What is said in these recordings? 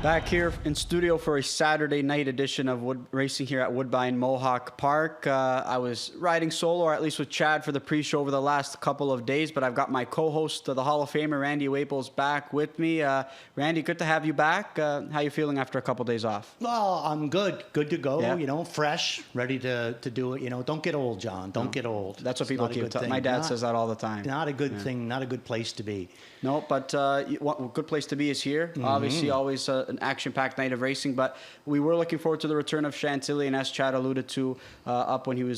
Back here in studio for a Saturday night edition of Wood Racing here at Woodbine Mohawk Park. I was riding solo, or at least with Chad, for the pre-show over the last couple of days, but I've got my co-host, the Hall of Famer, Randy Waples, back with me. Randy, good to have you back. How you feeling after a couple days off? Well, I'm good. Good to go, Yeah. fresh, ready to do it. Don't get old, John. Don't get old. That's what It's people not a keep good telling. thing. My dad says that all the time. Not a good thing, not a good place to be. No, but a good place to be is here. Obviously, always an action-packed night of racing, but we were looking forward to the return of Chantilly, and as Chad alluded to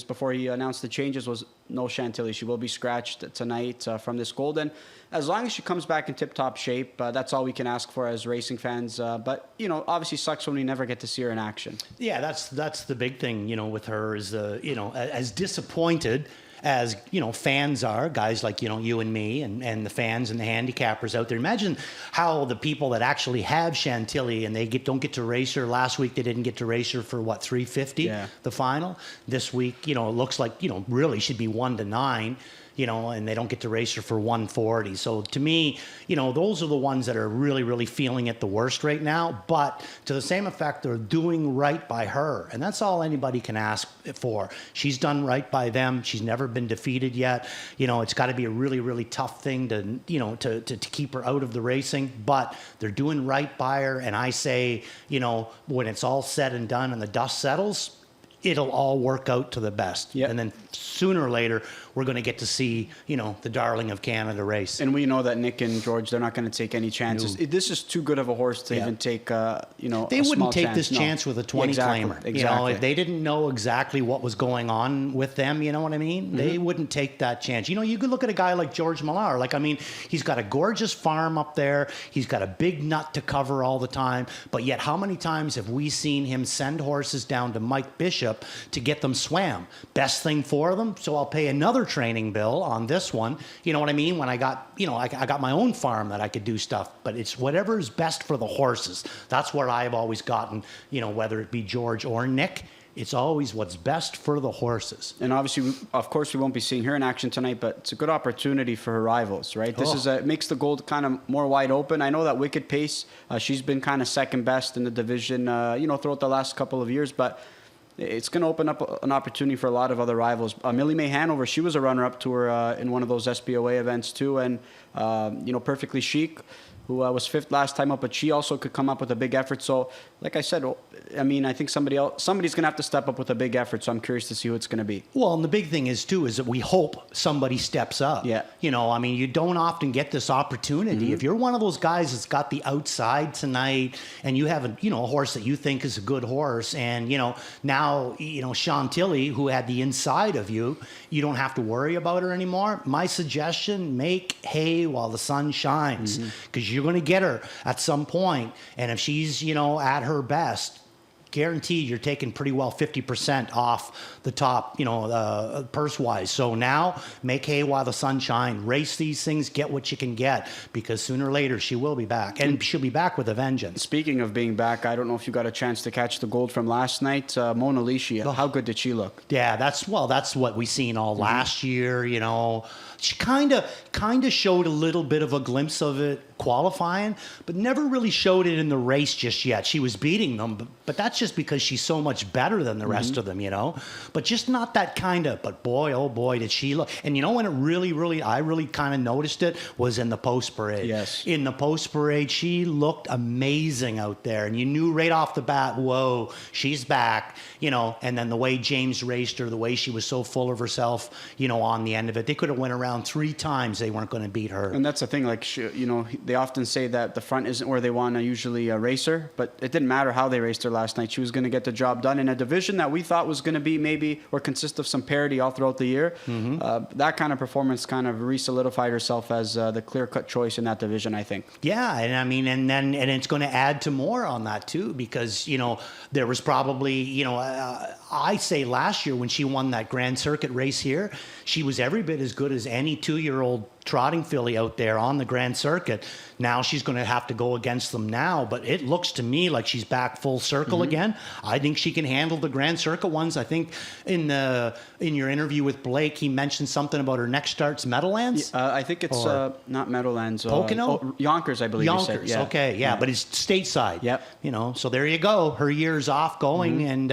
before he announced the changes, was no Chantilly. She will be scratched tonight from this gold, and as long as she comes back in tip-top shape, that's all we can ask for as racing fans. But, obviously sucks when we never get to see her in action. Yeah, that's the big thing, with her is, as disappointed as, fans are, guys like, you and me and the fans and the handicappers out there. Imagine how the people that actually have Chantilly and they don't get to race her. Last week, they didn't get to race her for, 350, the final. This week, it looks like, really should be 1-9. And they don't get to race her for 140. So to me, those are the ones that are really, really feeling it the worst right now. But to the same effect, they're doing right by her. And that's all anybody can ask for. She's done right by them. She's never been defeated yet. It's got to be a really, really tough thing to keep her out of the racing. But they're doing right by her. And I say, when it's all said and done and the dust settles, it'll all work out to the best. Yep. And then sooner or later, we're going to get to see, the darling of Canada race. And we know that Nick and George, they're not going to take any chances. No. This is too good of a horse to even take, They a wouldn't small take chance. this chance with a 20 claimer. Exactly. If they didn't know exactly what was going on with them, you know what I mean? They wouldn't take that chance. You could look at a guy like George Millar. He's got a gorgeous farm up there. He's got a big nut to cover all the time. But yet, how many times have we seen him send horses down to Mike Bishop to get them swam? Best thing for them, so I'll pay another training bill on this one. You know what I mean? When I got, I got my own farm that I could do stuff, but it's whatever is best for the horses. That's where I've always gotten, whether it be George or Nick, it's always what's best for the horses. And obviously, of course, we won't be seeing her in action tonight, but it's a good opportunity for her rivals, right? This it makes the gold kind of more wide open. I know that Wicked Pace, she's been kind of second best in the division, throughout the last couple of years, but it's going to open up an opportunity for a lot of other rivals. Millie Mae Hanover, she was a runner-up to her in one of those SBOA events too, and Perfectly Chic, who was fifth last time up, but she also could come up with a big effort. So, like I said, I think somebody's going to have to step up with a big effort. So I'm curious to see who it's going to be. Well, and the big thing is that we hope somebody steps up. Yeah. You don't often get this opportunity. If you're one of those guys that's got the outside tonight, and you have a horse that you think is a good horse, and now Chantilly, who had the inside of you don't have to worry about her anymore. My suggestion: make hay while the sun shines, because you're going to get her at some point, and if she's at her best, guaranteed you're taking pretty well 50% off the top, purse-wise. So now, make hay while the sun shines. Race these things, get what you can get, because sooner or later she will be back, and she'll be back with a vengeance. Speaking of being back, I don't know if you got a chance to catch the gold from last night. Mona Alicia, how good did she look? Yeah, that's what we seen all last year. She kind of showed a little bit of a glimpse of it qualifying, but never really showed it in the race just yet. She was beating them, but that's just because she's so much better than the rest of them, But just not that kind of, but boy, oh boy, did she look. And when it I really kind of noticed it was in the post parade. Yes. In the post parade, she looked amazing out there. And you knew right off the bat, whoa, she's back, and then the way James raced her, the way she was so full of herself, on the end of it, they could have went around 3 times. They weren't going to beat her. And that's the thing, they often say that the front isn't where they want to usually race her, but it didn't matter how they raced her last night. She was going to get the job done in a division that we thought was going to be maybe or consist of some parity all throughout the year. That kind of performance kind of re-solidified herself as the clear-cut choice in that division, I think. Yeah, and it's going to add to more on that too, because there was probably I say last year when she won that Grand Circuit race here, she was every bit as good as any 2-year-old trotting filly out there on the Grand Circuit. Now she's going to have to go against them now, but it looks to me like she's back full circle again. I think she can handle the Grand Circuit ones. I think in your interview with Blake, he mentioned something about her next start's Meadowlands. I think it's not Meadowlands. Pocono? Yonkers, I believe Yonkers, you said. Yeah. okay, yeah, but it's stateside. Yep. You know, so there you go. Her year's off going, and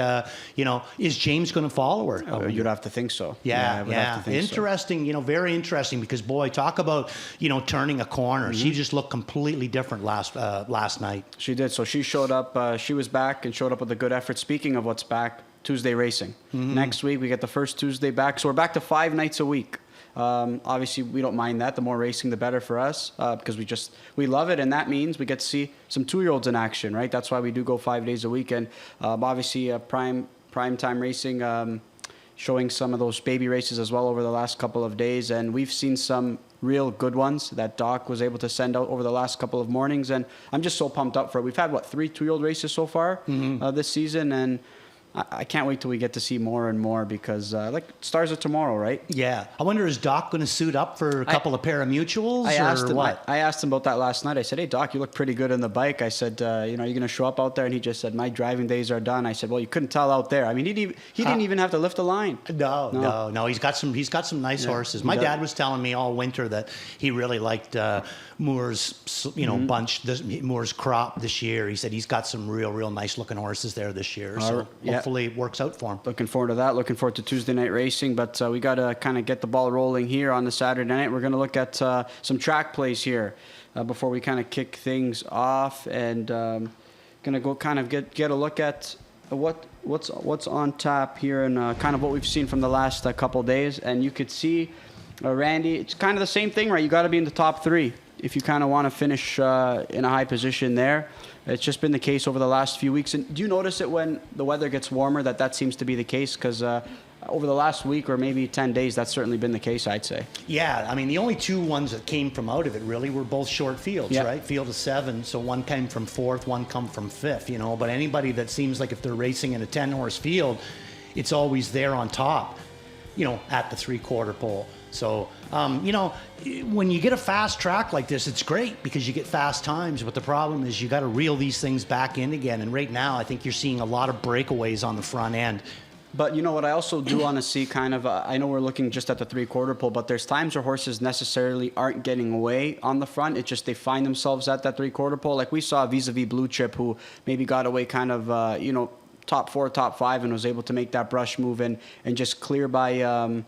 you know, is James going to follow her? You'd have to think so. Yeah, I would have to think so. Interesting, you know, very interesting because, boy, talk about, you know, turning a corner. She just looked completely different last night. She did. So she showed up. She was back and showed up with a good effort. Speaking of what's back, Tuesday racing. Next week, we get the first Tuesday back. So we're back to 5 nights a week. Obviously, we don't mind that. The more racing, the better for us because we love it. And that means we get to see some 2-year-olds in action, right? That's why we do go 5 days a week. And obviously, prime time racing, showing some of those baby races as well over the last couple of days. And we've seen some real good ones that Doc was able to send out over the last couple of mornings. And I'm just so pumped up for it. We've had, 3 2-year-old races so far this season. And I can't wait till we get to see more and more because, stars of tomorrow, right? Yeah. I wonder, is Doc going to suit up for a couple of paramutuals I asked or him, what? I asked him about that last night. I said, hey, Doc, you look pretty good on the bike. I said, are you going to show up out there? And he just said, my driving days are done. I said, well, you couldn't tell out there. I mean, he didn't even have to lift a line. No. He's got some nice horses. My dad was telling me all winter that he really liked Moore's, bunch, Moore's crop this year. He said he's got some real nice looking horses there this year. So hopefully it works out for him. Looking forward to that. Looking forward to Tuesday night racing. But we got to kind of get the ball rolling here on the Saturday night. We're going to look at some track plays here before we kind of kick things off, and going to go kind of get a look at what's on tap here and kind of what we've seen from the last couple days. And you could see, Randy, it's kind of the same thing, right? You got to be in the top 3 if you kind of want to finish in a high position there. It's just been the case over the last few weeks. And do you notice it when the weather gets warmer that seems to be the case? Because over the last week or maybe 10 days, that's certainly been the case, I'd say. Yeah, I mean, the only 2 ones that came from out of it really were both short fields, right? Field of 7, so one came from 4th, one come from 5th, But anybody that seems like if they're racing in a 10-horse field, it's always there on top, at the 3/4 pole. So, when you get a fast track like this, it's great because you get fast times. But the problem is you got to reel these things back in again. And right now, I think you're seeing a lot of breakaways on the front end. But you know what I also do want to see kind of, I know we're looking just at the 3/4 pole, but there's times where horses necessarily aren't getting away on the front. It's just they find themselves at that 3/4 pole. Like we saw vis-a-vis Blue Chip, who maybe got away kind of, top 4, top 5 and was able to make that brush move and just clear by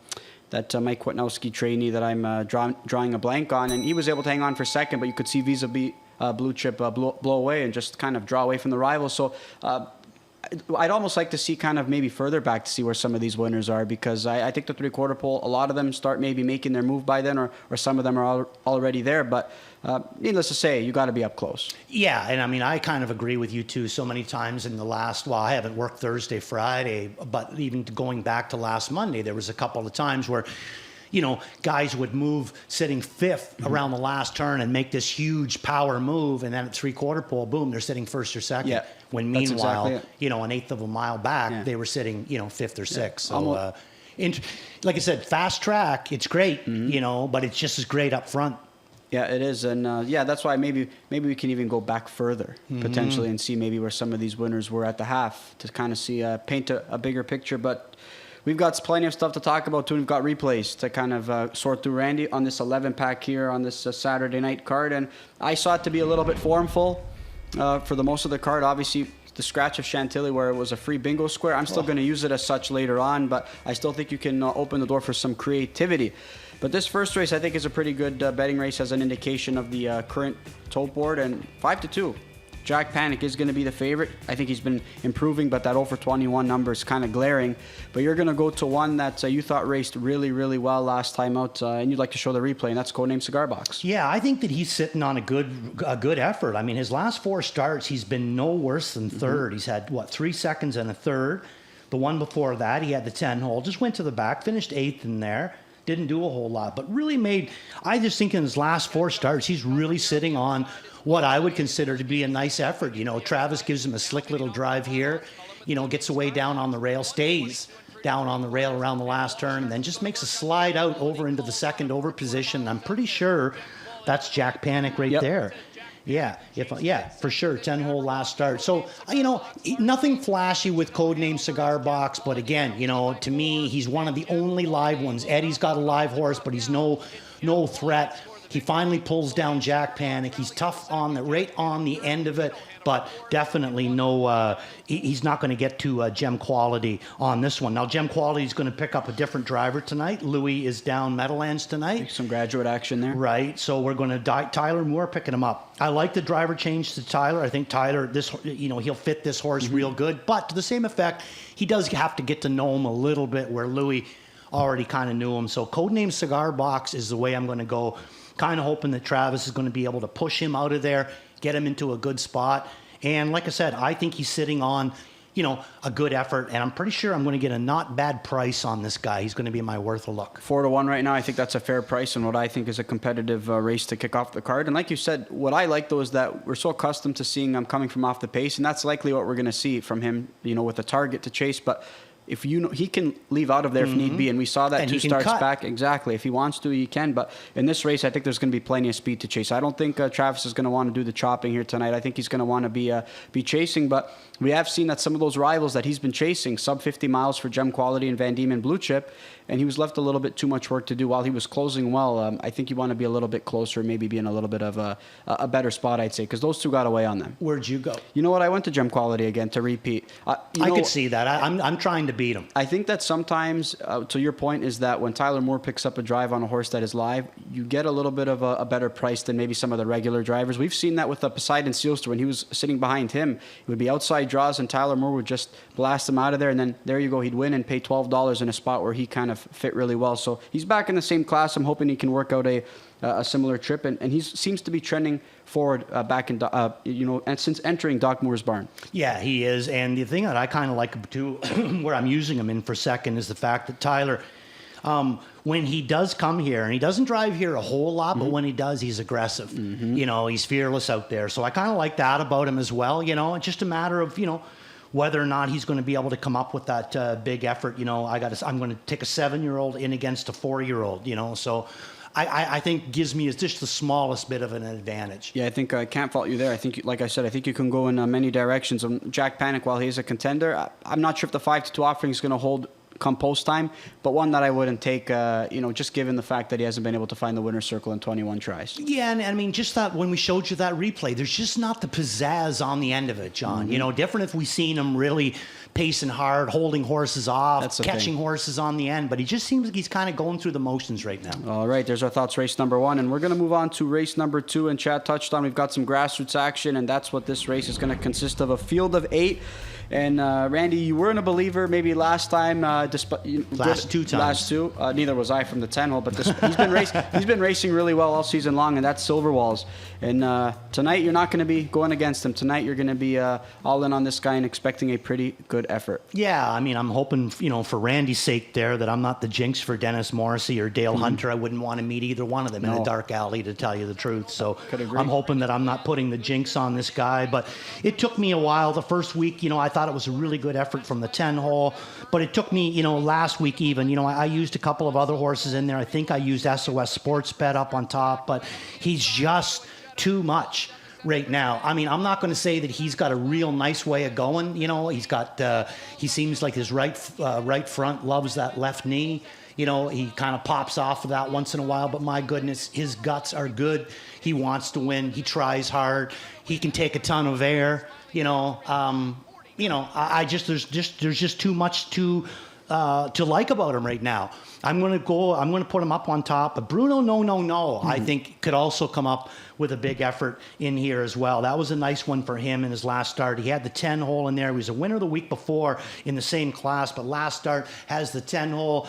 that Mike Kwitnowski trainee that I'm drawing a blank on. And he was able to hang on for second, but you could see vis-a-vis Blue Chip blow away and just kind of draw away from the rival. So I'd almost like to see kind of maybe further back to see where some of these winners are, because I think the 3/4 pole, a lot of them start maybe making their move by then, or some of them are already there. But needless to say, you got to be up close. Yeah, and I mean, I kind of agree with you too. So many times in the last, I haven't worked Thursday, Friday, but even going back to last Monday, there was a couple of times where guys would move sitting 5th around the last turn and make this huge power move, and then at 3/4 pole, boom, they're sitting 1st or 2nd. Yeah, when meanwhile, exactly an 1/8 of a mile back, they were sitting, 5th or 6th. So, like I said, fast track, it's great, but it's just as great up front. Yeah, it is, and that's why maybe we can even go back further potentially and see maybe where some of these winners were at the half to kind of see paint a bigger picture, but. We've got plenty of stuff to talk about, too. We've got replays to kind of sort through, Randy, on this 11-pack here on this Saturday night card. And I saw it to be a little bit formful for the most of the card. Obviously, the scratch of Chantilly where it was a free bingo square. I'm still going to use it as such later on, but I still think you can open the door for some creativity. But this first race, I think, is a pretty good betting race as an indication of the current tote board. And 5-2. Jack Panic is going to be the favorite. I think he's been improving, but that 0-for-21 number is kind of glaring. But you're going to go to one that you thought raced really, really well last time out, and you'd like to show the replay, and that's Codename Cigar Box. Yeah, I think that he's sitting on a good effort. I mean, his last 4 starts, he's been no worse than third. He's had, 3 seconds and a third. The one before that, he had the 10-hole, just went to the back, finished 8th in there. Didn't do a whole lot, but really I just think in his last 4 starts, he's really sitting on what I would consider to be a nice effort. Travis gives him a slick little drive here, gets away down on the rail, stays. down on the rail around the last turn, and then just makes a slide out over into the second over position. I'm pretty sure that's Jack Panic right there. Yeah, for sure. 10-hole last start. So, nothing flashy with Codename Cigar Box, but again, to me, he's one of the only live ones. Eddie's got a live horse, but he's no threat. He finally pulls down Jack Panic. He's tough right on the end of it, but definitely he's not going to get to Gem Quality on this one. Now, Gem Quality is going to pick up a different driver tonight. Louis is down Meadowlands tonight. Some graduate action there. Right, so we're going to Tyler Moore picking him up. I like the driver change to Tyler. I think Tyler, he'll fit this horse real good, but to the same effect, he does have to get to know him a little bit where Louis already kind of knew him. So Codename Cigar Box is the way I'm going to go. Kind of hoping that Travis is going to be able to push him out of there, get him into a good spot. And like I said, I think he's sitting on, a good effort. And I'm pretty sure I'm going to get a not bad price on this guy. He's going to be my worth a look. 4-1 right now. I think that's a fair price and what I think is a competitive race to kick off the card. And like you said, what I like though is that we're so accustomed to seeing him coming from off the pace, and that's likely what we're going to see from him, with a target to chase. But if he can leave out of there if need be, and we saw that and 2 starts cut back. Exactly. If he wants to, he can. But in this race, I think there's going to be plenty of speed to chase. I don't think Travis is going to want to do the chopping here tonight. I think he's going to want to be chasing. But we have seen that some of those rivals that he's been chasing, sub 50 miles for Gem Quality and Van Diemen Blue Chip, and he was left a little bit too much work to do while he was closing well. I think you want to be a little bit closer, maybe be in a little bit of a better spot, I'd say, because those two got away on them. Where'd you go? You know what? I went to Gem Quality again to repeat. I could see that. I'm trying to beat him. I think that sometimes, to your point, is that when Tyler Moore picks up a drive on a horse that is live, you get a little bit of a better price than maybe some of the regular drivers. We've seen that with Poseidon Sealster. When he was sitting behind him, it would be outside draws, and Tyler Moore would just blast him out of there, and then there you go. He'd win and pay $12 in a spot where he kind of fit really well. So he's back in the same class. I'm hoping he can work out a similar trip, and he seems to be trending forward back in, and since entering Doc Moore's barn. Yeah, he is. And the thing that I kind of like too, where I'm using him in for second, is the fact that Tyler, when he does come here, and he doesn't drive here a whole lot, but when he does, he's aggressive. He's fearless out there. So I kind of like that about him as well. It's just a matter of, whether or not he's going to be able to come up with that big effort. I'm going to take a 7-year-old in against a 4-year-old, so I think gives me just the smallest bit of an advantage. Yeah, I think I can't fault you there. I think, like I said, I think you can go in many directions. Jack Panic, while he is a contender, I'm not sure if the 5-2 offering is going to hold come post time, but one that I wouldn't take, just given the fact that he hasn't been able to find the winner's circle in 21 tries. Yeah, and I mean, just that when we showed you that replay, there's just not the pizzazz on the end of it, John. Different if we seen him really pacing hard, holding horses off, catching horses on the end, but he just seems like he's kind of going through the motions right now. All right, there's our thoughts race number 1, and we're going to move on to race number 2, and Chad touched on, we've got some grassroots action, and that's what this race is going to consist of, a field of 8. And Randy, you weren't a believer maybe last time. Last 2 times. Last 2. Neither was I from the 10 hole. But he's been racing really well all season long, and that's Silver Walls. And tonight you're not going to be going against him. Tonight you're going to be all in on this guy and expecting a pretty good effort. Yeah, I mean, I'm hoping for Randy's sake there that I'm not the jinx for Dennis Morrissey or Dale Hunter. I wouldn't want to meet either one of them in a dark alley, to tell you the truth. So I'm hoping that I'm not putting the jinx on this guy. But it took me a while. The first week, I thought it was a really good effort from the 10 hole, but it took me, last week even, I used a couple of other horses in there. I think I used SOS Sports Bet up on top, but he's just too much right now. I mean, I'm not going to say that he's got a real nice way of going. He's got, he seems like his right front loves that left knee. He kind of pops off of that once in a while, but my goodness, his guts are good. He wants to win. He tries hard. He can take a ton of air. There's just too much to like about him right now. I'm going to put him up on top. But Bruno, no, I think could also come up with a big effort in here as well. That was a nice one for him in his last start. He had the 10 hole in there. He was a winner the week before in the same class, but last start has the 10 hole.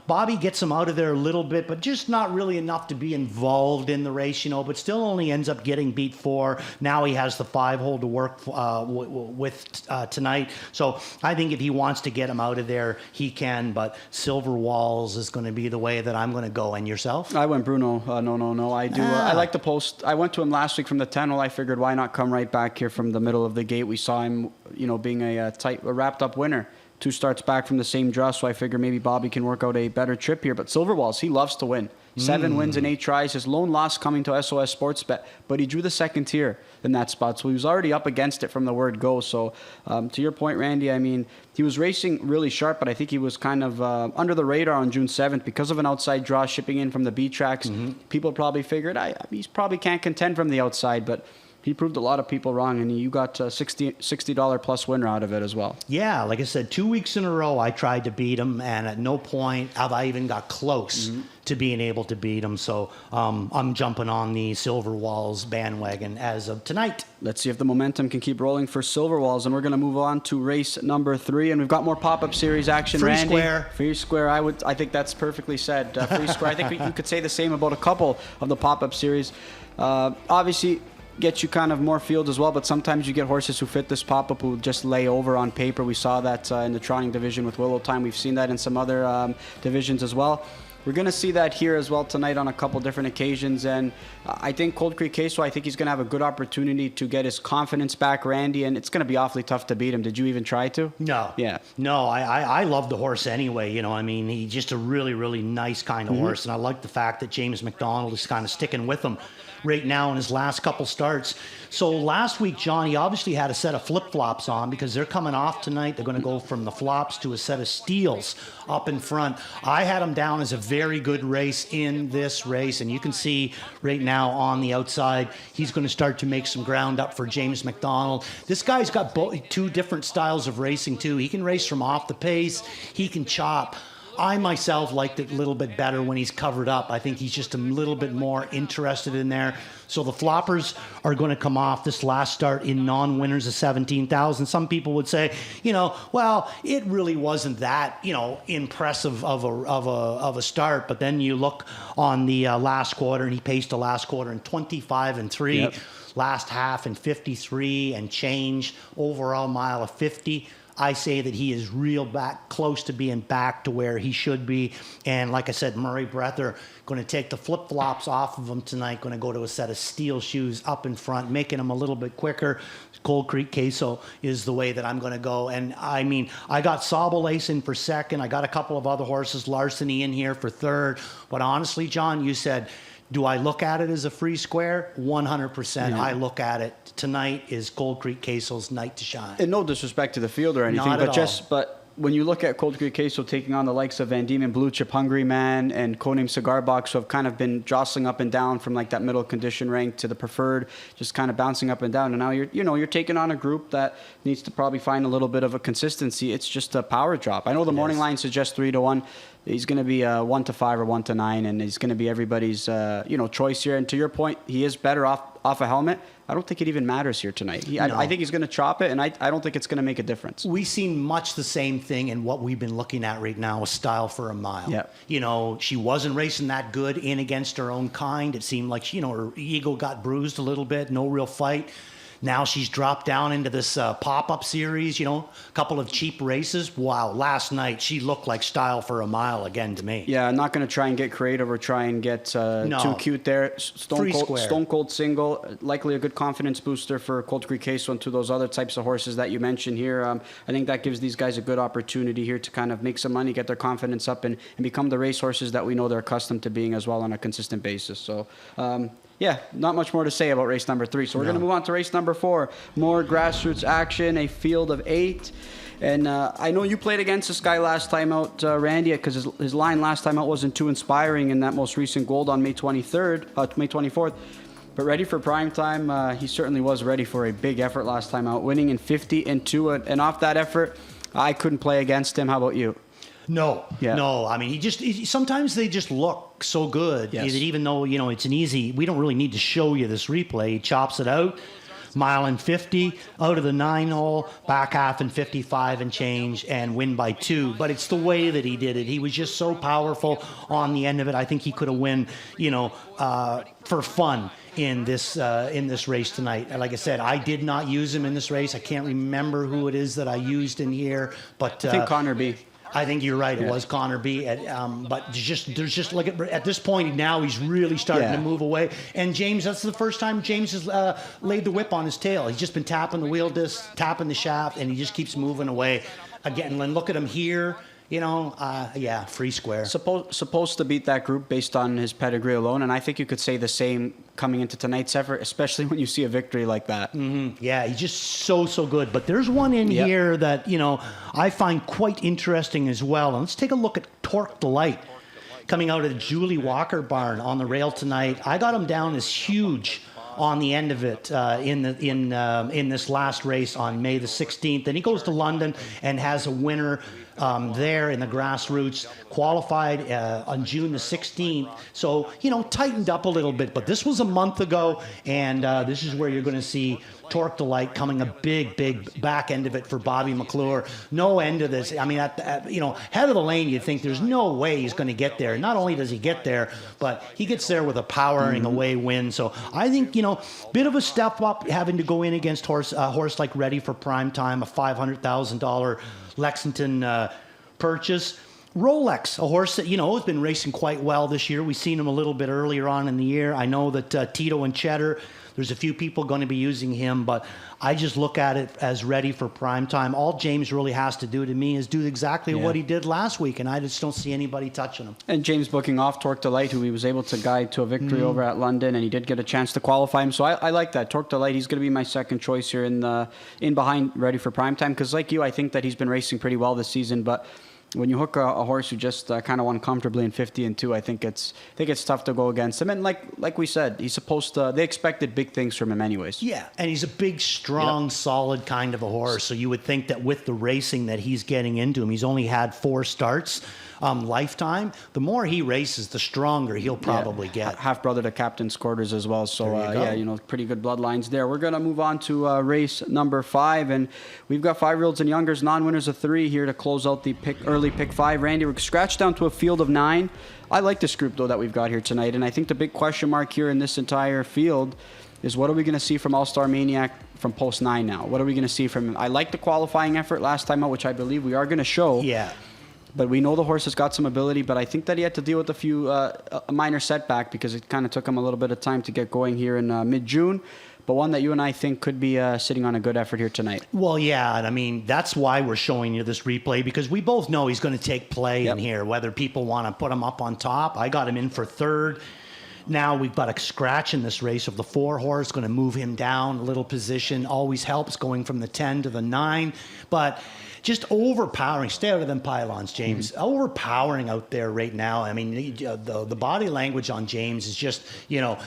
Bobby gets him out of there a little bit, but just not really enough to be involved in the race, but still only ends up getting beat 4. Now he has the 5 hole to work with tonight. So I think if he wants to get him out of there, he can, but Silver Walls is going to be the way that I'm going to go. And yourself? I went Bruno. No. I do. I like the post. I went to him last week from the 10 hole. I figured why not come right back here from the middle of the gate. We saw him, being a wrapped up winner 2 starts back from the same draw, so I figure maybe Bobby can work out a better trip here. But Silverwalls, he loves to win. 7 wins in 8 tries. His lone loss coming to SOS Sportsbet, but he drew the second tier in that spot, so he was already up against it from the word go. So to your point, Randy, I mean, he was racing really sharp, but I think he was kind of under the radar on June 7th because of an outside draw shipping in from the B tracks. People probably figured he probably can't contend from the outside, but he proved a lot of people wrong, and you got $60 plus winner out of it as well. Yeah, like I said, 2 weeks in a row I tried to beat him, and at no point have I even got close to being able to beat him. So I'm jumping on the Silverwalls bandwagon as of tonight. Let's see if the momentum can keep rolling for Silverwalls, and we're going to move on to race number 3, and we've got more pop-up series action. Free Randy. square. Free square. I think that's perfectly said. Free square. I think you could say the same about a couple of the pop-up series. Obviously, gets you kind of more field as well, but sometimes you get horses who fit this pop-up who just lay over on paper. We saw that in the trotting division with Willow Time. We've seen that in some other divisions as well. We're going to see that here as well tonight on a couple different occasions, and I think Cold Creek Queso, I think he's going to have a good opportunity to get his confidence back, Randy, and it's going to be awfully tough to beat him. Did you even try to? No. Yeah. No, I love the horse anyway. You know, I mean, he's just a really, really nice kind of horse, and I like the fact that James McDonald is kind of sticking with him right now in his last couple starts. So last week, John, he obviously had a set of flip-flops on because they're coming off tonight. They're going to go from the flops to a set of steels up in front. I had him down as a very good race in this race, and you can see right now on the outside, he's going to start to make some ground up for James McDonald. This guy's got 2 different styles of racing, too. He can race from off the pace. He can chop. I myself liked it a little bit better when he's covered up. I think he's just a little bit more interested in there. So the floppers are going to come off this last start in non-winners of 17,000. Some people would say, you know, well, it really wasn't that, you know, impressive of a start. But then you look on the last quarter, and he paced the last quarter in 25-3. Yep. Last half in 53 and change. Overall mile of 50. I say that he is real back, close to being back to where he should be. And like I said, Murray Breather going to take the flip-flops off of him tonight, going to go to a set of steel shoes up in front, making him a little bit quicker. Cold Creek Queso is the way that I'm going to go. And I mean, I got Sobel Ace in for second. I got a couple of other horses, Larceny in here for third. But honestly, John, you said, do I look at it as a free square? 100%. Yeah. I look at it. Tonight is Cold Creek Queso's night to shine. And no disrespect to the field or anything, Not at all. But when you look at Cold Creek Queso taking on the likes of Van Diemen Blue Chip Hungry Man and Codename Cigar Box, who have kind of been jostling up and down from like that middle condition rank to the preferred, just kind of bouncing up and down. And now you're taking on a group that needs to probably find a little bit of a consistency. It's just a power drop. I know the morning line suggests 3-1. He's going to be 1-5 or 1-9, and he's going to be everybody's choice here. And to your point, he is better off a helmet. I don't think it even matters here tonight. No. I think he's going to chop it, and I don't think it's going to make a difference. We've seen much the same thing in what we've been looking at right now, a Style for a Mile. Yep. You know, she wasn't racing that good in against her own kind. It seemed like, her ego got bruised a little bit, no real fight. Now she's dropped down into this pop-up series, a couple of cheap races. Wow, last night she looked like Style for a Mile again to me. Yeah, I'm not going to try and get creative or try and get too cute there. Stone Cold single, likely a good confidence booster for Cold Creek Queso and to those other types of horses that you mentioned here. I think that gives these guys a good opportunity here to kind of make some money, get their confidence up, and become the race horses that we know they're accustomed to being as well on a consistent basis. So, yeah, not much more to say about race number 3. So we're going to move on to race number 4. More grassroots action, a field of 8. And I know you played against this guy last time out, Randy, because his line last time out wasn't too inspiring in that most recent gold on May 24th. But ready for prime time, he certainly was ready for a big effort last time out, winning in 50-2. And off that effort, I couldn't play against him. How about you? No. I mean, sometimes they just look so good that even though, it's an easy, we don't really need to show you this replay. He chops it out, mile and 50, out of the 9-hole, back half and 55 and change, and win by 2. But it's the way that he did it. He was just so powerful on the end of it. I think he could have won, for fun in this race tonight. And like I said, I did not use him in this race. I can't remember who it is that I used in here, but I think Connor B. I think you're right. It was Connor B. But there's just like at this point now he's really starting to move away. And James, that's the first time James has laid the whip on his tail. He's just been tapping the wheel disc, tapping the shaft, and he just keeps moving away. Again, and look at him here. You know, free square. Supposed to beat that group based on his pedigree alone, and I think you could say the same coming into tonight's effort, especially when you see a victory like that. Mm-hmm. Yeah, he's just so good. But there's one in here that, you know, I find quite interesting as well. And let's take a look at Torque Delight coming out of the Julie Walker barn on the rail tonight. I got him down as huge on the end of it in this last race on May the 16th. And he goes to London and has a winner there in the grassroots, qualified on June the 16th. So, you know, tightened up a little bit. But this was a month ago, and this is where you're going to see Torque Delight coming a big back end of it for Bobby McClure. No end of this. I mean, you know, head of the lane, you'd think there's no way he's going to get there. Not only does he get there, but he gets there with a powering away win. So I think, you know, bit of a step up having to go in against a horse like Ready for Prime Time, a $500,000 Lexington purchase. Rolex, a horse that, you know, has been racing quite well this year. We've seen him a little bit earlier on in the year. I know that Tito and Cheddar, there's a few people going to be using him, but I just look at it as Ready for Prime Time. All James really has to do to me is do exactly what he did last week, and I just don't see anybody touching him. And James booking off Torque Delight, who he was able to guide to a victory over at London, and he did get a chance to qualify him. So I like that. Torque Delight, he's going to be my second choice here in behind Ready for Prime Time, because like you, I think that he's been racing pretty well this season, but when you hook a horse who just kind of won comfortably in 50-2, I think it's tough to go against him. And like we said, he's supposed to. They expected big things from him, anyways. Yeah, and he's a big, strong, solid kind of a horse. So you would think that with the racing that he's getting into him, he's only had 4 starts lifetime. The more he races, the stronger he'll probably get. Half brother to Captain's quarters as well. So you know, pretty good bloodlines there. We're gonna move on to race number 5, and we've got 5-year-olds and youngers, non-winners of 3 here to close out the early pick 5. Randy, we're scratched down to a field of 9. I like this group though that we've got here tonight, and I think the big question mark here in this entire field is what are we going to see from All-Star Maniac from post 9 now? What are we going to see from him? I like the qualifying effort last time out, which I believe we are going to show. Yeah. But we know the horse has got some ability, but I think that he had to deal with a few a minor setback because it kind of took him a little bit of time to get going here in mid-June. But one that you and I think could be sitting on a good effort here tonight. Well, yeah, and I mean, that's why we're showing you this replay, because we both know he's going to take play in here, whether people want to put him up on top. I got him in for 3rd. Now we've got a scratch in this race of the 4 horse, going to move him down a little position. Always helps going from the 10 to the 9. But just overpowering. Stay out of them pylons, James. Overpowering out there right now. I mean, the body language on James is just, you know,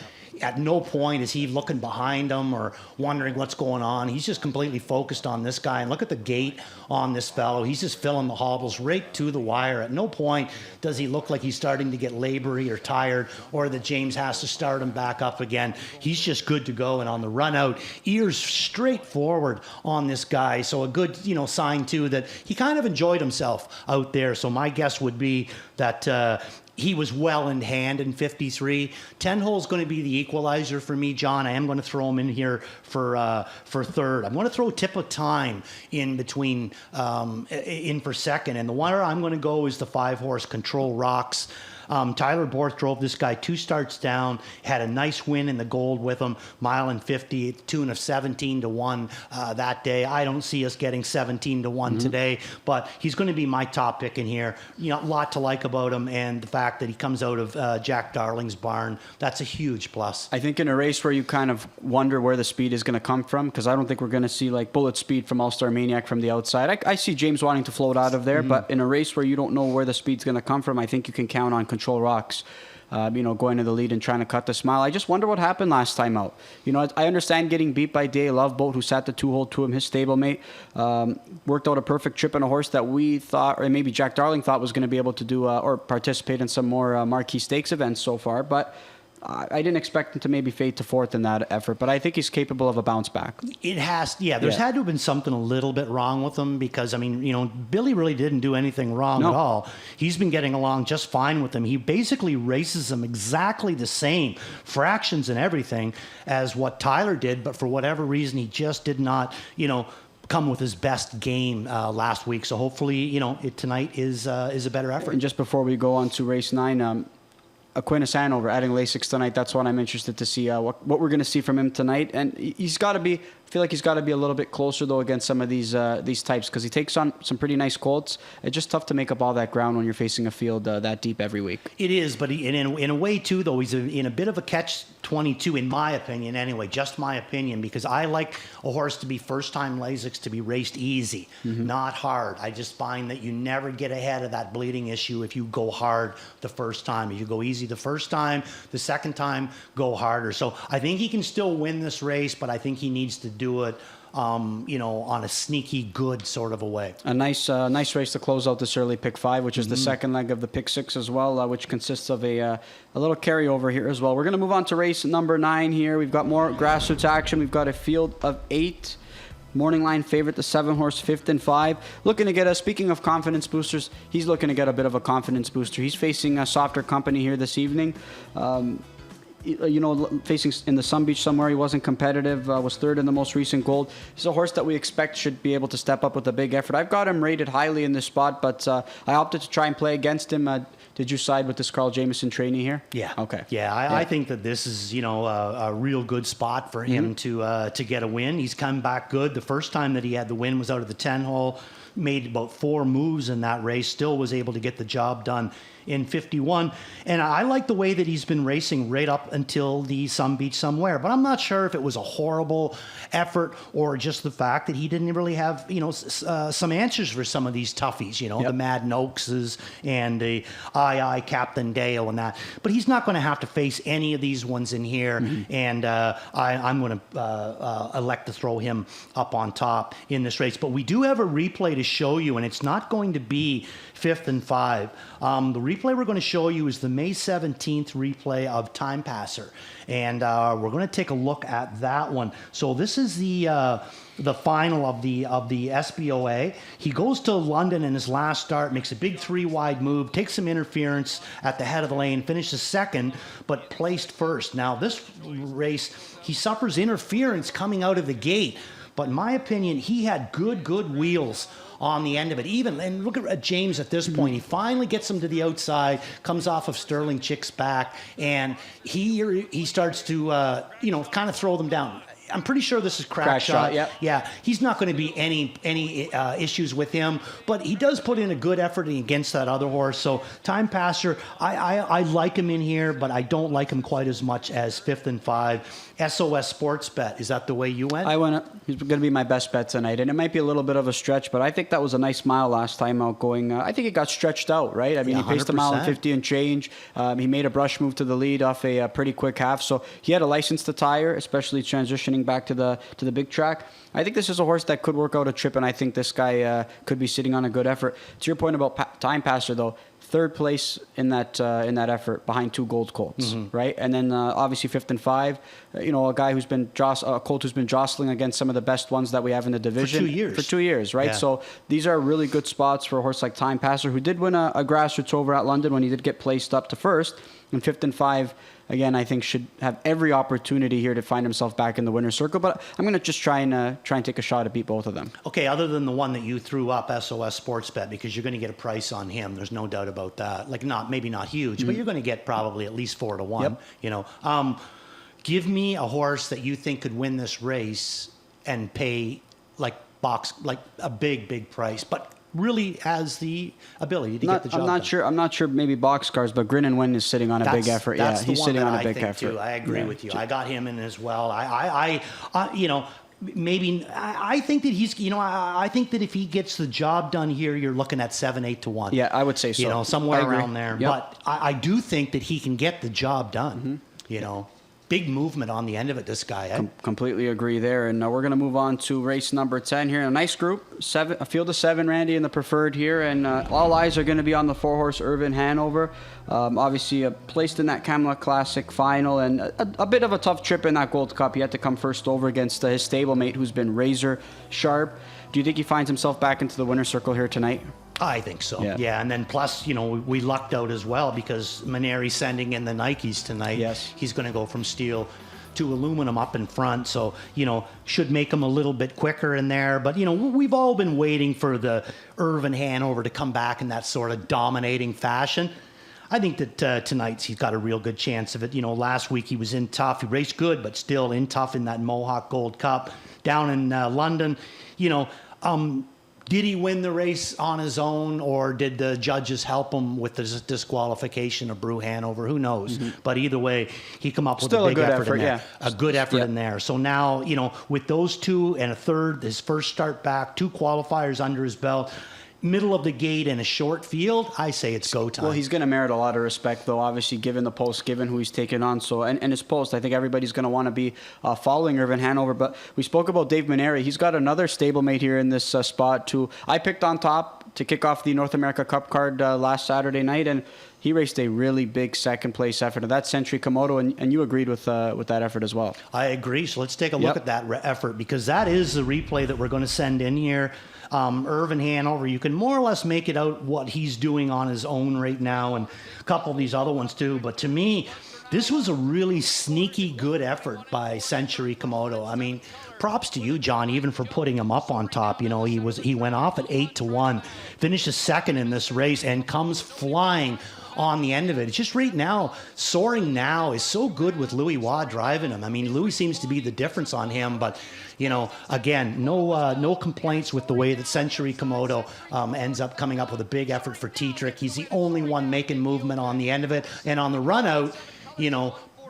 at no point is he looking behind him or wondering what's going on. He's just completely focused on this guy. And look at the gait on this fellow. He's just filling the hobbles right to the wire. At no point does he look like he's starting to get labory or tired, or that James has to start him back up again. He's just good to go. And on the run out, ears straight forward on this guy. So a good, you know, sign too that he kind of enjoyed himself out there. So my guess would be that he was well in hand in 53. 10 hole is going to be the equalizer for me, John. I am going to throw him in here for 3rd. I'm going to throw Tip of Time in between in for 2nd. And the one I'm going to go is the 5-horse Control Rocks. Tyler Borth drove this guy 2 starts down, had a nice win in the gold with him, 1:50, tune of 17-1 that day. I don't see us getting 17-1 today, but he's going to be my top pick in here. You know, a lot to like about him, and the fact that he comes out of Jack Darling's barn, that's a huge plus. I think in a race where you kind of wonder where the speed is going to come from, because I don't think we're going to see like bullet speed from All-Star Maniac from the outside. I see James wanting to float out of there, but in a race where you don't know where the speed's going to come from, I think you can count on Control Rocks, you know, going to the lead and trying to cut the smile. I just wonder what happened last time out. You know, I understand getting beat by Day Love Boat, who sat the 2-hole to him, his stablemate. Worked out a perfect trip in a horse that we thought, or maybe Jack Darling thought, was going to be able to do or participate in some more marquee stakes events so far. But I didn't expect him to maybe fade to 4th in that effort, but I think he's capable of a bounce back. It has, there's had to have been something a little bit wrong with him, because, I mean, you know, Billy really didn't do anything wrong at all. He's been getting along just fine with him. He basically races him exactly the same, fractions and everything, as what Tyler did, but for whatever reason, he just did not, you know, come with his best game last week. So hopefully, tonight is a better effort. And just before we go on to race 9, Aquinas Hanover adding Lasix tonight. That's what I'm interested to see what we're going to see from him tonight. And he's got to be. I feel like he's got to be a little bit closer though against some of these types because he takes on some pretty nice colts. It's just tough to make up all that ground when you're facing a field that deep every week. It is, but in a way too, though, he's in a bit of a catch-22 in my opinion. Anyway, just my opinion, because I like a horse to be first-time Lasix to be raced easy, not hard. I just find that you never get ahead of that bleeding issue if you go hard the first time. If you go easy the first time, the second time go harder. So I think he can still win this race, but I think he needs to do it, on a sneaky good sort of a way. A nice race to close out this early pick 5, which is the second leg of the pick 6 as well, which consists of a little carryover here as well. We're going to move on to race number 9 here. We've got more grassroots action. We've got a field of 8. Morning line favorite, the 7-horse, 5th and 5. Looking to get speaking of confidence boosters, he's looking to get a bit of a confidence booster. He's facing a softer company here this evening. Facing in the Sun Beach somewhere, he wasn't competitive, was 3rd in the most recent Gold. He's a horse that we expect should be able to step up with a big effort. I've got him rated highly in this spot, but I opted to try and play against him. Did you side with this Carl Jamieson trainee here? Yeah. Okay. Yeah, I think that this is, a real good spot for him to get a win. He's come back good. The first time that he had the win was out of the 10-hole. Made about 4 moves in that race, still was able to get the job done in 51. And I like the way that he's been racing right up until the Sun Beach somewhere. But I'm not sure if it was a horrible effort or just the fact that he didn't really have, some answers for some of these toughies, the Mad Noakses and the Captain Dale and that. But he's not going to have to face any of these ones in here. And I'm going to elect to throw him up on top in this race. But we do have a replay to show you, and it's not going to be 5th and 5. The replay we're going to show you is the May 17th replay of Time Passer, and we're going to take a look at that one. So this is the final of the SBOA. He goes to London in his last start, makes a big 3-wide move, takes some interference at the head of the lane, finishes 2nd, but placed 1st. Now this race, he suffers interference coming out of the gate, but in my opinion, he had good wheels on the end of it. And look at James at this point. He finally gets him to the outside, comes off of Sterling Chick's back, and he starts to, kind of throw them down. I'm pretty sure this is crack shot. Yeah. He's not going to be any issues with him, but he does put in a good effort against that other horse. So Time Passer, I like him in here, but I don't like him quite as much as 5th and 5. SOS Sports Bet, is that the way you went? I went. He's going to be my best bet tonight, and it might be a little bit of a stretch, but I think that was a nice mile last time out going. I think it got stretched out, right? I mean, he paced a mile and 50 and change. He made a brush move to the lead off a pretty quick half, so he had a license to tire, especially transitioning back to the big track. I think this is a horse that could work out a trip, and I think this guy could be sitting on a good effort. To your point about Time Passer, though, 3rd place in that effort behind 2 Gold Colts, right? And then obviously 5th and 5, a guy who's been a colt who's been jostling against some of the best ones that we have in the division for 2 years, right? Yeah. So these are really good spots for a horse like Time Passer, who did win a grassroots over at London when he did get placed up to 1st. And 5th and 5, again, I think should have every opportunity here to find himself back in the winner's circle. But I'm going to just try and take a shot to beat both of them. Okay, other than the one that you threw up, SOS Sports Bet, because you're going to get a price on him. There's no doubt about that. Like, maybe not huge, but you're going to get probably at least 4 to 1. Yep. Give me a horse that you think could win this race and pay like a big price, but really has the ability to get the job done. I'm not sure. Maybe boxcars, but Grin and Win is sitting on a big effort. That's he's sitting on a big effort. Too. I agree with you. I got him in as well. I think that he's, I think that if he gets the job done here, you're looking at 7-8 to 1. Yeah, I would say so. Somewhere around there. Yep. But I do think that he can get the job done. Big movement on the end of it, this guy. Completely agree there. And we're going to move on to race number 10 here. A nice group, a field of 7, Randy, in the preferred here. And all eyes are going to be on the 4-horse Irvin Hanover. Obviously, placed in that Camelot Classic final. And a bit of a tough trip in that Gold Cup. He had to come first over against his stablemate, who's been razor sharp. Do you think he finds himself back into the winner's circle here tonight? I think so. Yeah. And then plus, we lucked out as well because Maneri's sending in the Nikes tonight. Yes. He's going to go from steel to aluminum up in front. So, should make him a little bit quicker in there. But, we've all been waiting for the Irvin Hanover to come back in that sort of dominating fashion. I think that tonight he's got a real good chance of it. Last week he was in tough. He raced good, but still in tough in that Mohawk Gold Cup down in London. Did he win the race on his own, or did the judges help him with the disqualification of Brew Hanover? Who knows? But either way, he come up with Still a big a good effort in there. yeah. A good effort Yeah. in there. So now, with those two and a third, his first start back, 2 qualifiers under his belt, middle of the gate in a short field, I say it's go time. Well, he's going to merit a lot of respect, though, obviously, given the post, given who he's taken on. So, and his post, I think everybody's going to want to be following Irvin Hanover. But we spoke about Dave Maneri. He's got another stablemate here in this spot, too. I picked on top to kick off the North America Cup card last Saturday night, and he raced a really big second-place effort. And that's Century Komodo, and you agreed with that effort as well. I agree. So let's take a look at that effort, because that is the replay that we're going to send in here. Irvin Hanover, you can more or less make it out what he's doing on his own right now, and a couple of these other ones too. But to me, this was a really sneaky good effort by Century Komodo. I mean, props to you, John, even for putting him up on top. He went off at 8-1, finishes second in this race, and comes flying on the end of it. It's just right now, Soaring Now is so good with Louis Waugh driving him. I mean, Louis seems to be the difference on him, but again, no complaints with the way that Century Komodo ends up coming up with a big effort for T-Trick. He's the only one making movement on the end of it, and on the run out,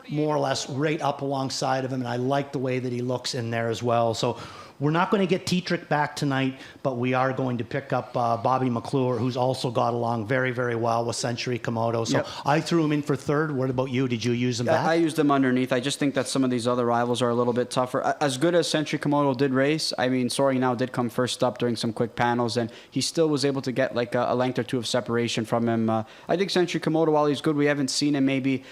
more or less right up alongside of him, and I like the way that he looks in there as well. So we're not going to get T-Trick back tonight, but we are going to pick up Bobby McClure, who's also got along very, very well with Century Komodo. So I threw him in for third. What about you? Did you use him back? I used him underneath. I just think that some of these other rivals are a little bit tougher. As good as Century Komodo did race, I mean, Soaring Now did come first up during some quick panels, and he still was able to get like a length or two of separation from him. I think Century Komodo, while he's good, we haven't seen him maybe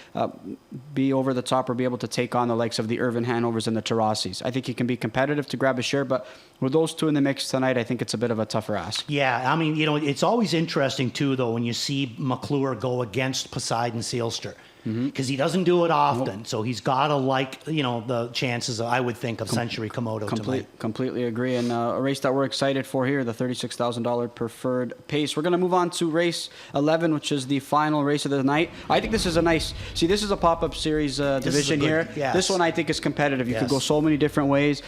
be over the top or be able to take on the likes of the Irvin Hanovers and the Tarasis. I think he can be competitive to grab a share, but with those two in the mix tonight, I think it's a bit of a tougher ask. Yeah, I mean, it's always interesting, too, though, when you see McClure go against Poseidon Sealster. Because he doesn't do it often, so he's got to the chances, I would think, of Century Komodo tonight. Completely agree, and a race that we're excited for here, the $36,000 preferred pace. We're going to move on to race 11, which is the final race of the night. I think this is this is a pop-up series division here. Yes. This one I think is competitive. You could go so many different ways.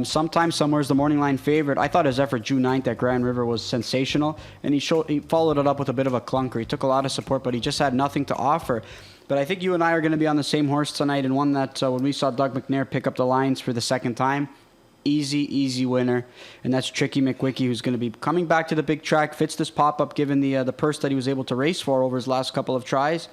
Sometimes somewhere's the morning line favorite. I thought his effort June 9th at Grand River was sensational, and he followed it up with a bit of a clunker. He took a lot of support, but he just had nothing to offer. But I think you and I are going to be on the same horse tonight, and one that when we saw Doug McNair pick up the lines for the second time, easy winner, and that's Tricky McWicky, who's going to be coming back to the big track. Fits this pop-up given the purse that he was able to race for over his last couple of tries.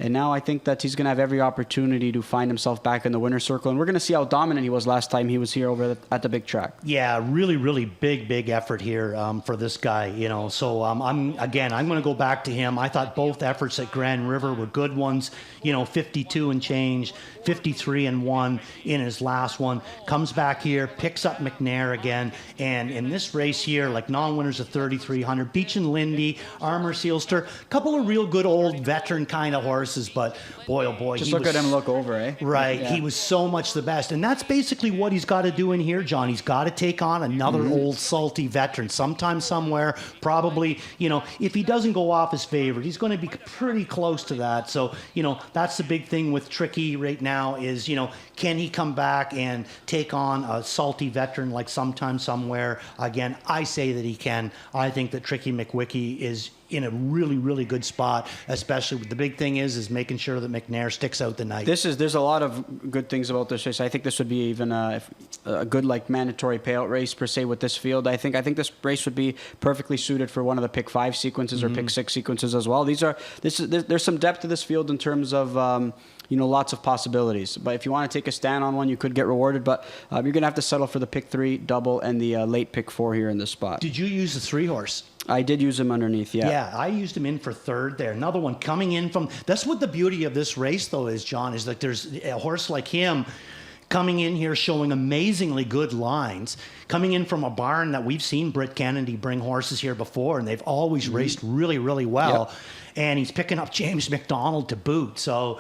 And now I think that he's going to have every opportunity to find himself back in the winner's circle. And we're going to see how dominant he was last time he was here over at the big track. Yeah, really, really big effort here for this guy, So I'm going to go back to him. I thought both efforts at Grand River were good ones, 52 and change, 53 and 1 in his last one. Comes back here, picks up McNair again. And in this race here, like non-winners of 3,300, Beach and Lindy, Armor Sealster, a couple of real good old veteran kind of horses. But boy, oh boy. Just look at him look over, eh? Right. Yeah. He was so much the best. And that's basically what he's got to do in here, John. He's got to take on another old salty veteran sometime, somewhere. Probably, if he doesn't go off his favorite, he's going to be pretty close to that. So, that's the big thing with Tricky right now is, can he come back and take on a salty veteran like sometime, somewhere? Again, I say that he can. I think that Tricky McWicky is in a really, really good spot, especially the big thing is making sure that McNair sticks out the night. There's a lot of good things about this race. I think this would be even a good mandatory payout race per se with this field. I think this race would be perfectly suited for one of the pick 5 sequences or pick 6 sequences as well. There's some depth to this field in terms of lots of possibilities. But if you want to take a stand on one, you could get rewarded. But you're going to have to settle for the pick 3 double and the late pick 4 here in this spot. Did you use the 3 horse? I did use him underneath, yeah. Yeah, I used him in for third there. Another one coming in from... That's what the beauty of this race, though, is, John, is that there's a horse like him coming in here showing amazingly good lines, coming in from a barn that we've seen Britt Kennedy bring horses here before, and they've always raced really, really well. Yep. And he's picking up James McDonald to boot. So,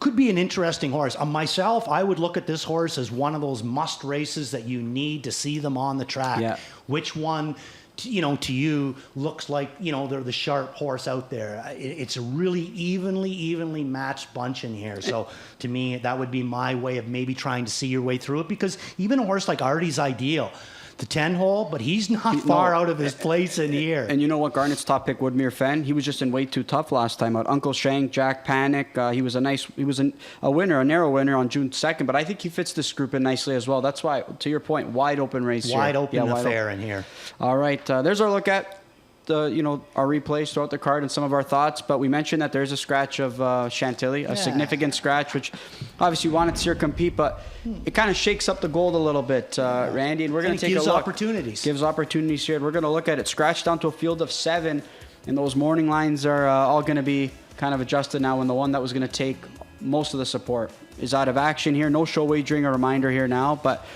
could be an interesting horse. Myself, I would look at this horse as one of those must races that you need to see them on the track. Yeah. Which one, to you looks like, they're the sharp horse out there. It's a really evenly matched bunch in here. So to me, that would be my way of maybe trying to see your way through it, because even a horse like Artie's Ideal, the 10 hole, but he's not far out of his place in here. And you know what? Garnett's top pick, Woodmere Fen, he was just in way too tough last time out. Uncle Shank, Jack Panic, he was a winner, a narrow winner on June 2nd, but I think he fits this group in nicely as well. That's why, to your point, wide open race here. Wide open affair open in here. All right, there's our look at our replays throughout the card and some of our thoughts, but we mentioned that there's a scratch of Chantilly, a significant scratch, which obviously we wanted to see her compete, but it kind of shakes up the gold a little bit, Randy, and we're going to take a look. Gives opportunities here. We're going to look at it. Scratched down to a field of 7, and those morning lines are all going to be kind of adjusted now, and the one that was going to take most of the support is out of action here. No show wagering, a reminder here now, but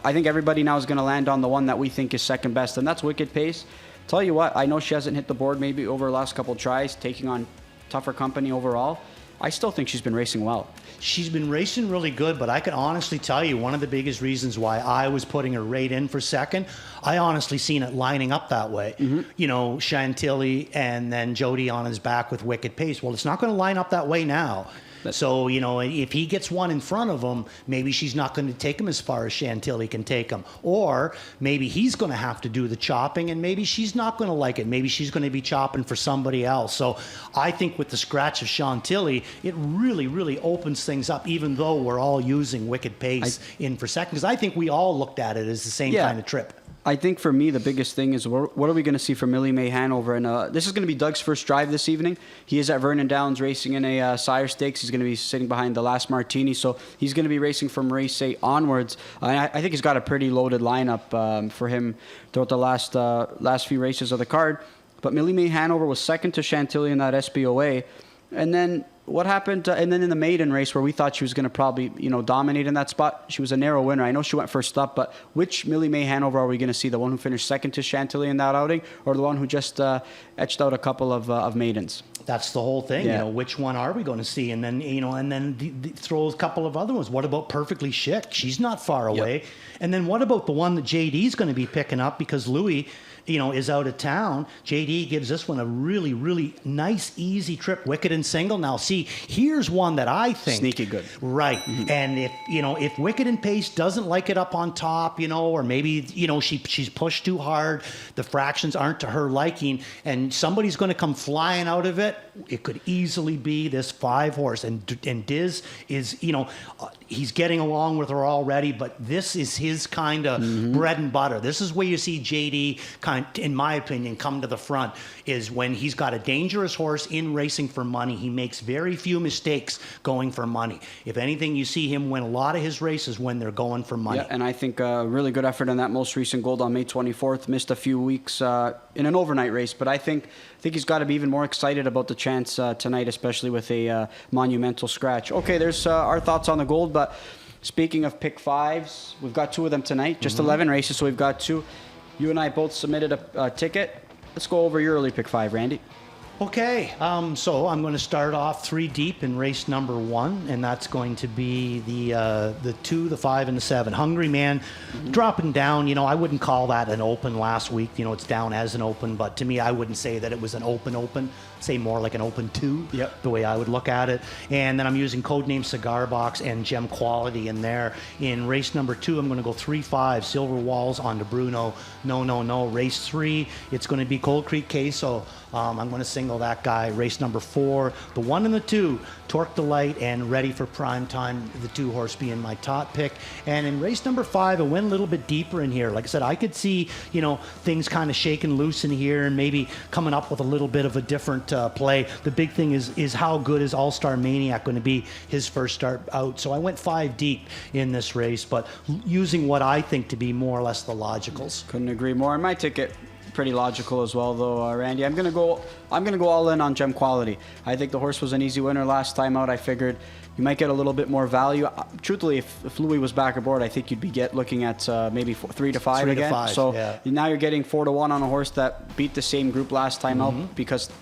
I think everybody now is going to land on the one that we think is second best, and that's Wicked Pace. Tell you what, I know she hasn't hit the board maybe over the last couple of tries, taking on tougher company overall. I still think she's been racing well. She's been racing really good, but I can honestly tell you one of the biggest reasons why I was putting her right in for second, I honestly seen it lining up that way. Mm-hmm. Chantilly and then Jody on his back with Wicked Pace. Well, it's not going to line up that way now. So, if he gets one in front of him, maybe she's not going to take him as far as Chantilly can take him. Or maybe he's going to have to do the chopping, and maybe she's not going to like it. Maybe she's going to be chopping for somebody else. So I think with the scratch of Chantilly, it really, really opens things up, even though we're all using Wicked Pace in for second. Because I think we all looked at it as the same kind of trip. I think for me, the biggest thing is what are we going to see from Millie Mae Hanover? And this is going to be Doug's first drive this evening. He is at Vernon Downs racing in a Sire Stakes. He's going to be sitting behind the last Martini. So he's going to be racing from race 8 onwards. I think he's got a pretty loaded lineup for him throughout the last few races of the card. But Millie Mae Hanover was second to Chantilly in that SBOA. And then what happened? And then in the maiden race where we thought she was going to probably, dominate in that spot, she was a narrow winner. I know she went first up, but which Millie Mae Hanover are we going to see? The one who finished second to Chantilly in that outing, or the one who just etched out a couple of maidens? That's the whole thing. Yeah. Which one are we going to see? And then, throw a couple of other ones. What about Perfectly Chic? She's not far away. Yep. And then what about the one that JD's going to be picking up because Louis, is out of town? JD gives this one a really, really nice, easy trip, Wicked and Single. Now, see, here's one that I think sneaky good. Right. Mm-hmm. And if Wicked and Pace doesn't like it up on top, or maybe, she's pushed too hard, the fractions aren't to her liking, and somebody's going to come flying out of it, it could easily be this 5 horse. And Diz is, he's getting along with her already, but this is his kind of bread and butter. This is where you see JD in my opinion, come to the front, is when he's got a dangerous horse in racing for money. He makes very few mistakes going for money. If anything, you see him win a lot of his races when they're going for money. Yeah, and I think a really good effort in that most recent gold on May 24th. Missed a few weeks in an overnight race, but I think he's got to be even more excited about the chance tonight, especially with a monumental scratch. Okay, there's our thoughts on the gold, but speaking of pick 5s, we've got 2 of them tonight, just 11 races, so we've got 2. You and I both submitted a ticket. Let's go over your early pick 5, Randy. Okay, so I'm going to start off 3 deep in race number 1, and that's going to be the 2, the 5, and the 7. Hungry Man, dropping down. I wouldn't call that an open last week. It's down as an open, but to me, I wouldn't say that it was an open. Say more like an open 2, the way I would look at it. And then I'm using codename Cigar Box and Gem Quality in there. In race number 2, I'm going to go 3-5, Silver Walls onto Bruno. No. Race 3, it's going to be Cold Creek Queso. I'm going to single that guy. Race number 4, the 1 and the 2, Torque Delight and Ready for Prime Time, the 2 horse being my top pick. And in race number 5, I went a little bit deeper in here. Like I said, I could see, things kind of shaking loose in here and maybe coming up with a little bit of a different play. The big thing is how good is All-Star Maniac going to be his first start out. So I went 5 deep in this race, but using what I think to be more or less the logicals. Couldn't agree more. On my ticket, pretty logical as well, though, Randy. I'm gonna go all in on Gem Quality. I think the horse was an easy winner last time out. I figured you might get a little bit more value. Truthfully, if Louis was back aboard, I think you'd be looking at maybe 3 to 5 again. 5, so yeah. now you're getting 4 to 1 on a horse that beat the same group last time out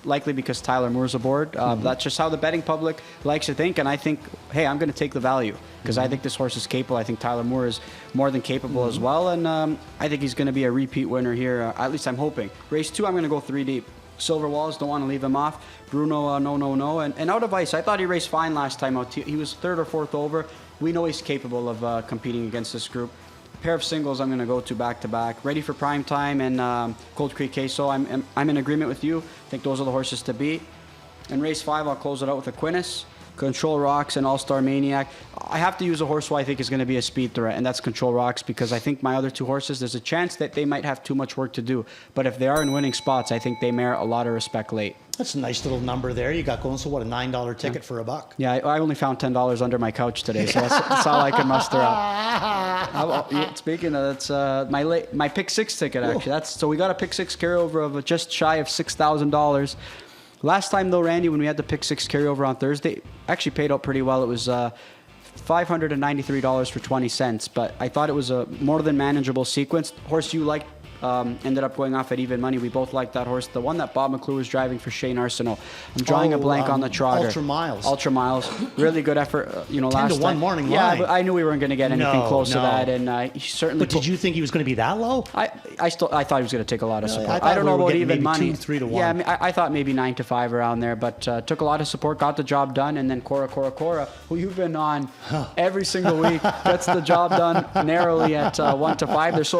likely because Tyler Moore's aboard. That's just how the betting public likes to think, and I think, hey, I'm going to take the value because I think this horse is capable. I think Tyler Moore is more than capable as well, and I think he's going to be a repeat winner here. At least I'm hoping. Race 2, I'm going to go 3 deep. Silver Walls, don't want to leave him off. Bruno, no. And Out of Ice, I thought he raced fine last time out. He was 3rd or 4th over. We know he's capable of competing against this group. A pair of singles I'm going to go to back-to-back. Ready for Prime Time and Cold Creek Queso. I'm in agreement with you. I think those are the horses to beat. In race 5, I'll close it out with Aquinas, Control Rocks, and All-Star Maniac. I have to use a horse who I think is going to be a speed threat, and that's Control Rocks, because I think my other 2 horses, there's a chance that they might have too much work to do. But if they are in winning spots, I think they merit a lot of respect late. That's a nice little number there you got going. So what, a $9 ticket for $1? Yeah, I only found $10 under my couch today, so that's all I can muster up. Speaking of, that's my pick 6 ticket, actually. So we got a pick 6 carryover of just shy of $6,000. Last time, though, Randy, when we had the pick 6 carryover on Thursday, actually paid out pretty well. It was $593 for 20 cents, but I thought it was a more than manageable sequence. Horse you liked ended up going off at even money. We both liked that horse. The one that Bob McClure was driving for Shane Arsenault. I'm drawing a blank on the trotter. Ultra Miles. Really good effort. 10 last to 1 time. morning line. Yeah, but I knew we weren't going to get anything close to that, and he certainly. But did you think he was going to be that low? I thought he was going to take a lot of support. I don't know about even maybe money. 2, 3 to 1. Yeah, I mean, I thought maybe 9 to 5 around there, but took a lot of support, got the job done, and then Cora, who you've been on every single week, gets the job done narrowly at 1 to 5. There's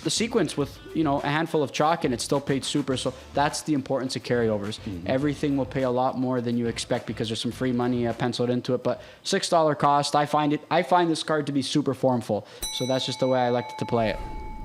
the sequence with a handful of chalk and it still paid super, so that's the importance of carryovers. Everything will pay a lot more than you expect because there's some free money penciled into it, but $6 cost. I find this card to be super formful, so that's just the way I like to play it.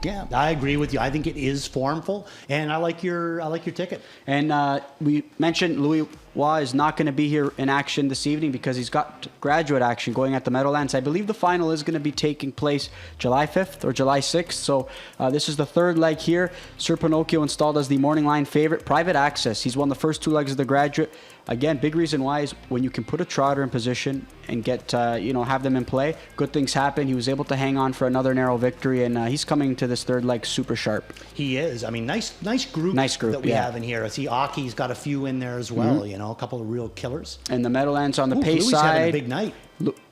Yeah, I agree with you. I think it is formful, and I like your ticket. And we mentioned Louis Waugh is not going to be here in action this evening because he's got graduate action going at the Meadowlands. I believe the final is going to be taking place July 5th or July 6th. So this is the 3rd leg here. Sir Pinocchio installed as the morning line favorite. Private access. He's won the first 2 legs of the graduate. Again, big reason why is when you can put a trotter in position and get, have them in play, good things happen. He was able to hang on for another narrow victory, and he's coming to this 3rd leg super sharp. He is. I mean, nice group that we have in here. I see Aki's got a few in there as well, a couple of real killers. And the Meadowlands on the pace Louis side. having a big night.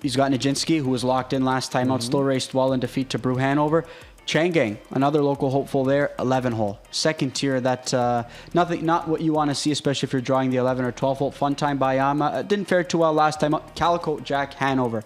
He's got Nijinsky, who was locked in last time out, still raced well in defeat to Brew Hanover. Changang, another local hopeful there, 11 hole. Second tier, that not what you want to see, especially if you're drawing the 11 or 12 hole. Fun Time by Yama. Didn't fare too well last time. Calico Jack Hanover.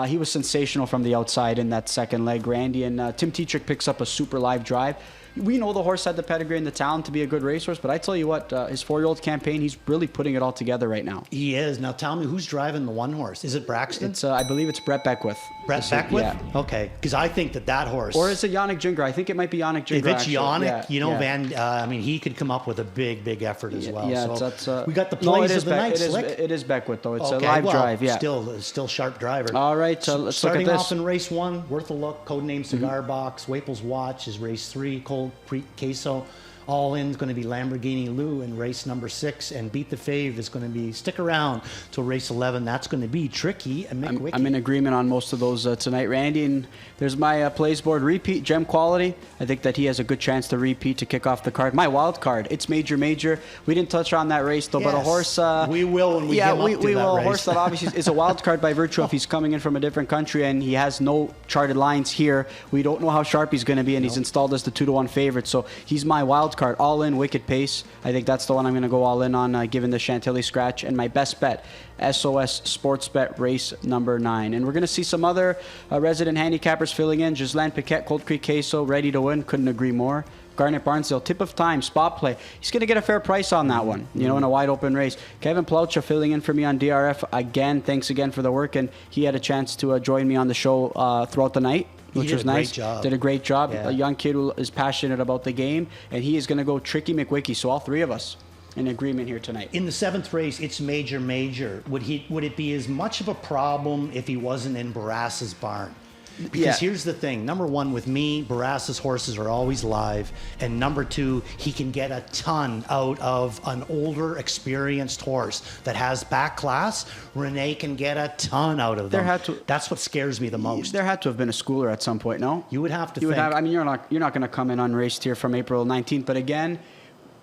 He was sensational from the outside in that 2nd leg, Randy. And Tim Tetrick picks up a super live drive. We know the horse had the pedigree and the talent to be a good racehorse, but I tell you what, his 4-year-old campaign, he's really putting it all together right now. He is. Now tell me, who's driving the 1 horse? Is it Braxton? I believe it's Brett Beckwith. Brett Beckwith? Yeah. Okay, because I think that horse... Or is it Yannick Gingras? I think it might be Yannick Gingras. If it's Yannick, yeah. he could come up with a big effort as well. Yeah, so we got the plays of the night, Slick. It is Beckwith, though. It's a live drive, yeah. Still sharp driver. All right, let's look at Starting this. off in race 1, worth a look, codename Cigar Box. Waples Watch is race 3, Cold Creek Queso. All in is going to be Lamborghini Lou in race number 6, and Beat the Fave is going to be stick around till race 11. That's going to be Tricky and Mick Wiki. I'm in agreement on most of those tonight, Randy. And there's my plays board repeat, Gem Quality. I think that he has a good chance to repeat to kick off the card. My wild card, it's Major. We didn't touch on that race though, but a horse. We will when we get up to we will. that A horse that obviously is a wild card by virtue of he's coming in from a different country and he has no charted lines here. We don't know how sharp he's going to be, and he's installed as the 2-to-1 favorite. So he's my wild card, all in. Wicked Pace. I think that's the one I'm going to go all in on, given the Chantilly scratch. And my best bet, SOS Sports Bet race number 9. And we're going to see some other resident handicappers filling in. Ghislaine Piquet, Cold Creek Queso, ready to win. Couldn't agree more. Garnet Barnsdale, Tip of Time, spot play. He's going to get a fair price on that one, in a wide open race. Kevin Plaucha filling in for me on DRF. Again, thanks again for the work. And he had a chance to join me on the show throughout the night, which was nice. Did a great job. Yeah. A young kid who is passionate about the game, and he is going to go Tricky McWicky. So all 3 of us in agreement here tonight. In the 7th race, it's Major. Would it be as much of a problem if he wasn't in Barassa's barn? Because here's the thing. Number one, with me, Barassa's horses are always live. And number two, he can get a ton out of an older, experienced horse that has back class. Renee can get a ton out of them. That's what scares me the most. There had to have been a schooler at some point, no? You would have to you think. Would have, I mean, you're not going to come in unraced here from April 19th. But again,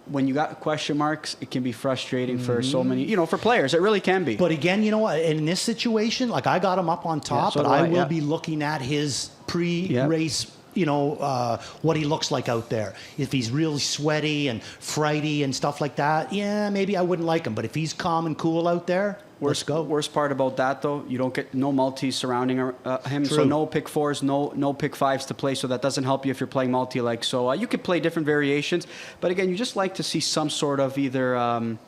when you got question marks, it can be frustrating for so many, for players. It really can be. But again, you know what? In this situation, like I got him up on top, but I will be looking at his pre-race, what he looks like out there. If he's really sweaty and frighty and stuff like that, maybe I wouldn't like him. But if he's calm and cool out there, let's go. Worst part about that, though, you don't get no multis surrounding him. True. So no pick fours, no pick fives to play. So that doesn't help you if you're playing multi-leg. So you could play different variations. But again, you just like to see some sort of either,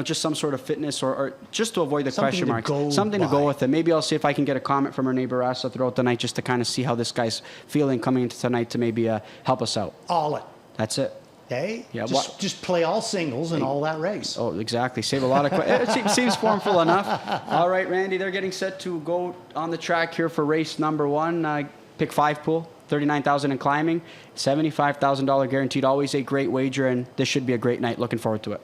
just some sort of fitness or just to avoid the question marks. Something to go with it. Maybe I'll see if I can get a comment from our neighbor Barassa throughout the night just to kind of see how this guy's feeling coming into tonight to maybe help us out. All it. That's it. Hey, yeah, just play all singles and all that race. Oh, exactly. Save a lot of it seems formful enough. All right, Randy, they're getting set to go on the track here for race number 1. Pick 5 pool, $39,000 in climbing, $75,000 guaranteed. Always a great wager, and this should be a great night. Looking forward to it.